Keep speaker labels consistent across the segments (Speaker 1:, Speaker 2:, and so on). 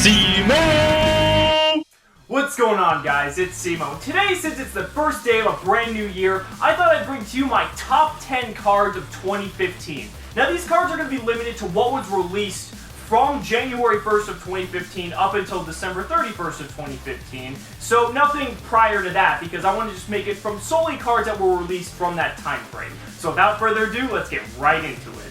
Speaker 1: Cimoooooooo!
Speaker 2: What's going on, guys? It's Cimo. Today, since it's the first day of a brand new year, I thought I'd bring to you my top 10 cards of 2015. Now, these cards are going to be limited to what was released from January 1st of 2015 up until December 31st of 2015. So nothing prior to that, because I want to just make it from solely cards that were released from that time frame. So without further ado, let's get right into it.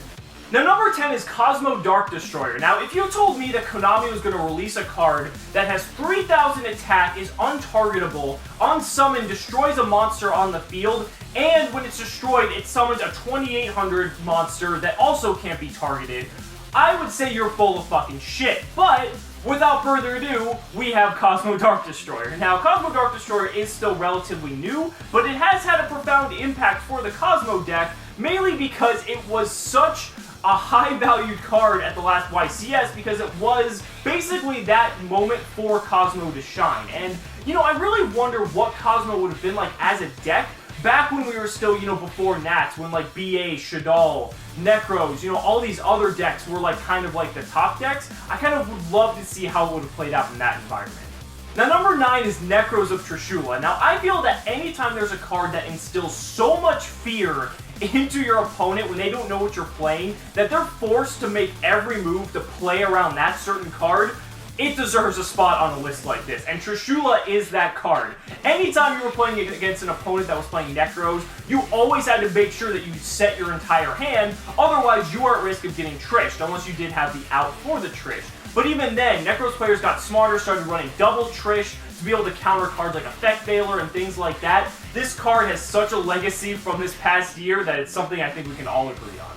Speaker 2: Now, number 10 is Cosmo Dark Destroyer. Now, if you told me that Konami was going to release a card that has 3,000 attack, is untargetable, unsummon, destroys a monster on the field, and when it's destroyed, it summons a 2800 monster that also can't be targeted, I would say you're full of fucking shit. But without further ado, we have Cosmo Dark Destroyer. Now, Cosmo Dark Destroyer is still relatively new, but it has had a profound impact for the Cosmo deck, mainly because it was such a high-valued card at the last YCS, because it was basically that moment for Cosmo to shine. And, you know, I really wonder what Cosmo would have been like as a deck back when we were still, you know, before Nats, when like BA, Shaddoll, NEKROZ, you know, all these other decks were like kind of like the top decks. I kind of would love to see how it would have played out in that environment. Now, number 9 is NEKROZ of TRISHULA. Now, I feel that anytime there's a card that instills so much fear into your opponent when they don't know what you're playing, that they're forced to make every move to play around that certain card, it deserves a spot on a list like this. And TRISHULA is that card. Anytime you were playing against an opponent that was playing NEKROZ, you always had to make sure that you set your entire hand, otherwise you are at risk of getting trished, unless you did have the out for the trish. But even then, NEKROZ players got smarter, started running double trish to be able to counter cards like Effect Veiler and things like that. This card has such a legacy from this past year that it's something I think we can all agree on.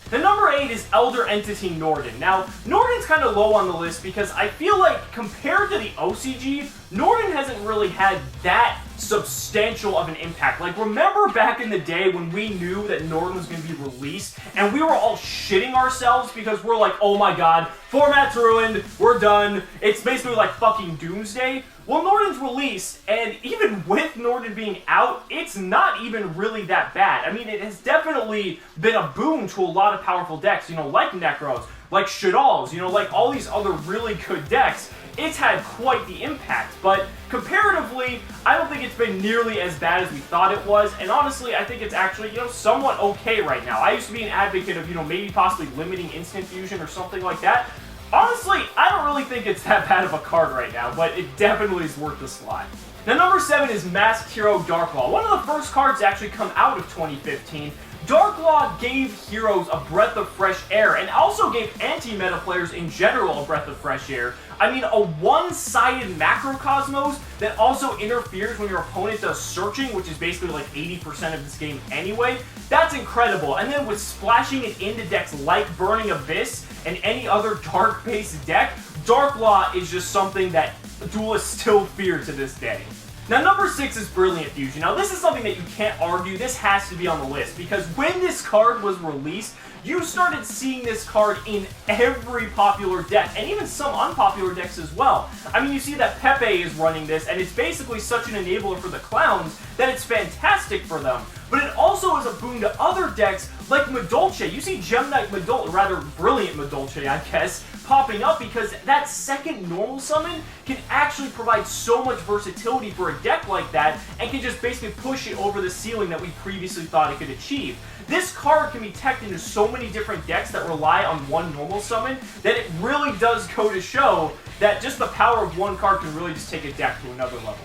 Speaker 2: The number 8 is Elder Entity NORDEN. Now, NORDEN's kind of low on the list because I feel like compared to the OCG, NORDEN hasn't really had that substantial of an impact. Like, remember back in the day when we knew that NORDEN was going to be released and we were all shitting ourselves because we're like, oh my god, format's ruined, we're done, it's basically like fucking Doomsday? Well, NORDEN's released, and even with NORDEN being out, it's not even really that bad. I mean, it has definitely been a boon to a lot of powerful decks, you know, like NEKROZ, like Shaddolls, you know, like all these other really good decks. It's had quite the impact, but comparatively, I don't think it's been nearly as bad as we thought it was, and honestly, I think it's actually, you know, somewhat okay right now. I used to be an advocate of, you know, maybe possibly limiting instant fusion or something like that. Honestly, I don't really think it's that bad of a card right now, but it definitely is worth the slot. Now, number 7 is Masked Hero Darklaw. One of the first cards to actually come out of 2015. Darklaw gave heroes a breath of fresh air, and also gave anti-meta players in general a breath of fresh air. I mean, a one-sided macrocosmos that also interferes when your opponent does searching, which is basically like 80% of this game anyway. That's incredible. And then with splashing it into decks like Burning Abyss and any other dark-based deck, Darklaw is just something that duelists still fear to this day. Now, number 6 is Brilliant Fusion. Now, this is something that you can't argue. This has to be on the list, because when this card was released, you started seeing this card in every popular deck, and even some unpopular decks as well. I mean, you see that Pepe is running this, and it's basically such an enabler for the clowns that it's fantastic for them. But it also is a boon to other decks like Madolche. You see Gem Knight Madolche, rather Brilliant Madolche, I guess, popping up because that second normal summon can actually provide so much versatility for a deck like that and can just basically push it over the ceiling that we previously thought it could achieve. This card can be teched into so many different decks that rely on one normal summon that it really does go to show that just the power of one card can really just take a deck to another level.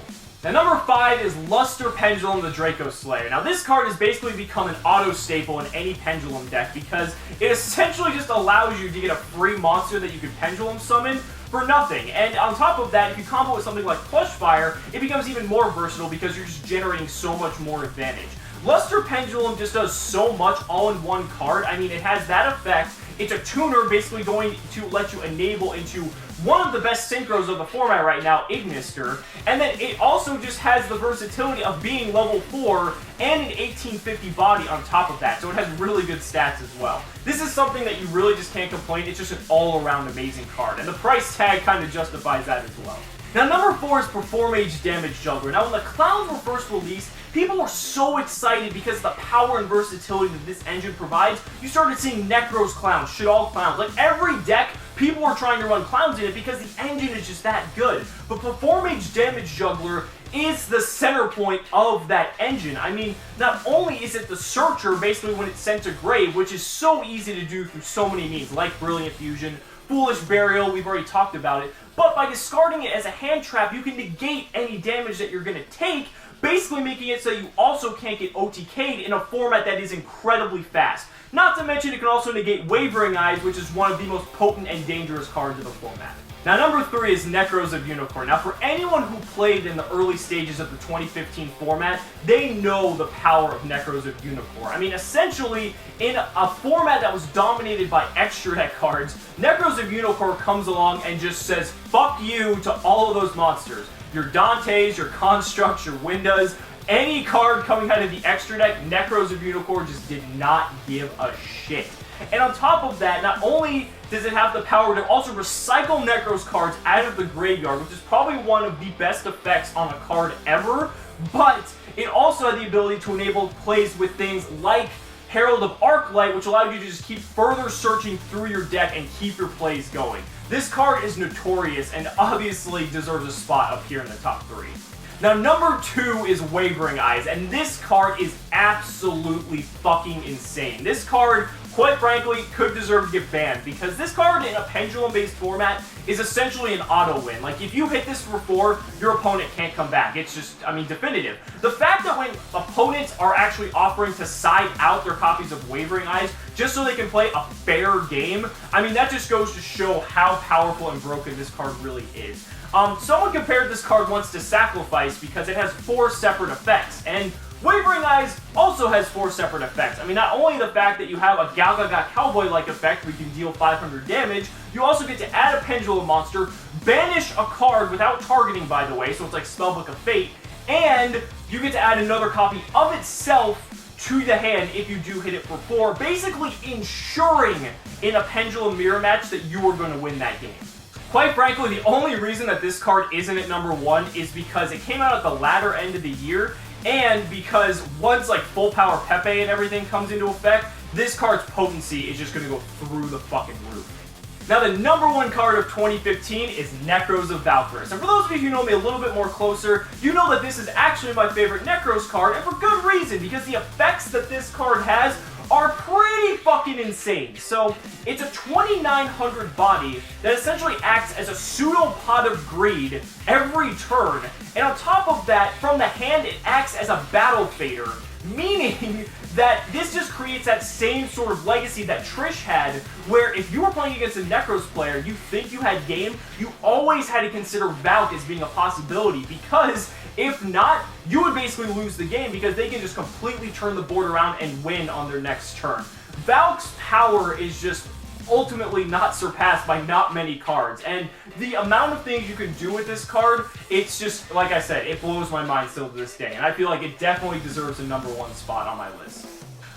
Speaker 2: Now, number 5 is Luster Pendulum the Draco Slayer. Now, this card has basically become an auto-staple in any Pendulum deck because it essentially just allows you to get a free monster that you can Pendulum summon for nothing. And on top of that, if you combo with something like Plush Fire, it becomes even more versatile because you're just generating so much more advantage. Luster Pendulum just does so much all in one card. I mean, it has that effect. It's a tuner basically going to let you enable into one of the best synchros of the format right now, Ignister, and then it also just has the versatility of being level 4 and an 1850 body on top of that, so it has really good stats as well. This is something that you really just can't complain. It's just an all-around amazing card, and the price tag kind of justifies that as well. Now, number 4 is Perform Age Damage Juggler. Now, when the clowns were first released, people were so excited because of the power and versatility that this engine provides. You started seeing NEKROZ clowns, Shaddoll clowns. Like, every deck, people were trying to run clowns in it because the engine is just that good. But Perform Age Damage Juggler is the center point of that engine. I mean, not only is it the searcher, basically when it's sent to grave, which is so easy to do through so many means, like Brilliant Fusion, Foolish Burial, we've already talked about it, but by discarding it as a hand trap, you can negate any damage that you're going to take, basically making it so you also can't get OTK'd in a format that is incredibly fast. Not to mention it can also negate Wavering Eyes, which is one of the most potent and dangerous cards of the format. Now, number 3 is NEKROZ of UNICORE. Now, for anyone who played in the early stages of the 2015 format, they know the power of NEKROZ of UNICORE. I mean, essentially, in a format that was dominated by extra deck cards, NEKROZ of UNICORE comes along and just says, fuck you to all of those monsters. Your Dantes, your Constructs, your Windas, any card coming out of the extra deck, NEKROZ of UNICORE just did not give a shit. And on top of that, not only does it have the power to also recycle NEKROZ cards out of the graveyard, which is probably one of the best effects on a card ever, but it also had the ability to enable plays with things like Herald of Arclight, which allowed you to just keep further searching through your deck and keep your plays going. This card is notorious and obviously deserves a spot up here in the top 3. Now, number 2 is Wavering Eyes, and this card is absolutely fucking insane. This card, quite frankly, could deserve to get banned, because this card in a pendulum-based format is essentially an auto-win. Like, if you hit this for 4, your opponent can't come back. It's just, I mean, definitive. The fact that when opponents are actually offering to side out their copies of Wavering Eyes just so they can play a fair game, I mean, that just goes to show how powerful and broken this card really is. Someone compared this card once to Sacrifice because it has 4 separate effects, and Wavering Eyes also has 4 separate effects. I mean, not only the fact that you have a Galgaga Cowboy-like effect where you can deal 500 damage, you also get to add a Pendulum monster, banish a card without targeting, by the way, so it's like Spellbook of Fate, and you get to add another copy of itself to the hand if you do hit it for 4, basically ensuring in a Pendulum Mirror match that you are going to win that game. Quite frankly, the only reason that this card isn't at number 1 is because it came out at the latter end of the year, and because once like Full Power Pepe and everything comes into effect, this card's potency is just going to go through the fucking roof. Now, the number 1 card of 2015 is NEKROZ of VALKYRUS. And for those of you who know me a little bit more closer, you know that this is actually my favorite NEKROZ card, and for good reason, because the effects that this card has are pretty fucking insane. So, it's a 2900 body that essentially acts as a pseudo-pot of greed every turn, and on top of that, from the hand, it acts as a battle fader, meaning that this just creates that same sort of legacy that Trish had, where if you were playing against a NEKROZ player, you think you had game, you always had to consider Valk as being a possibility, because if not, you would basically lose the game because they can just completely turn the board around and win on their next turn. Valk's power is just ultimately not surpassed by not many cards, and the amount of things you can do with this card, it's just, like I said, it blows my mind still to this day, and I feel like it definitely deserves a number 1 spot on my list.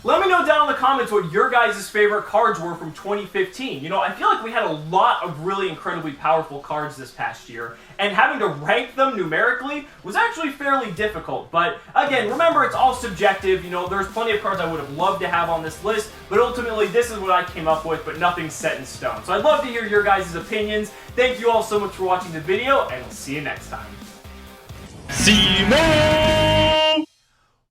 Speaker 2: Let me know down in the comments what your guys' favorite cards were from 2015. You know, I feel like we had a lot of really incredibly powerful cards this past year, and having to rank them numerically was actually fairly difficult. But again, remember, it's all subjective. You know, there's plenty of cards I would have loved to have on this list, but ultimately this is what I came up with, but nothing's set in stone. So I'd love to hear your guys' opinions. Thank you all so much for watching the video, and we'll see you next time.
Speaker 1: Cimoooooooo!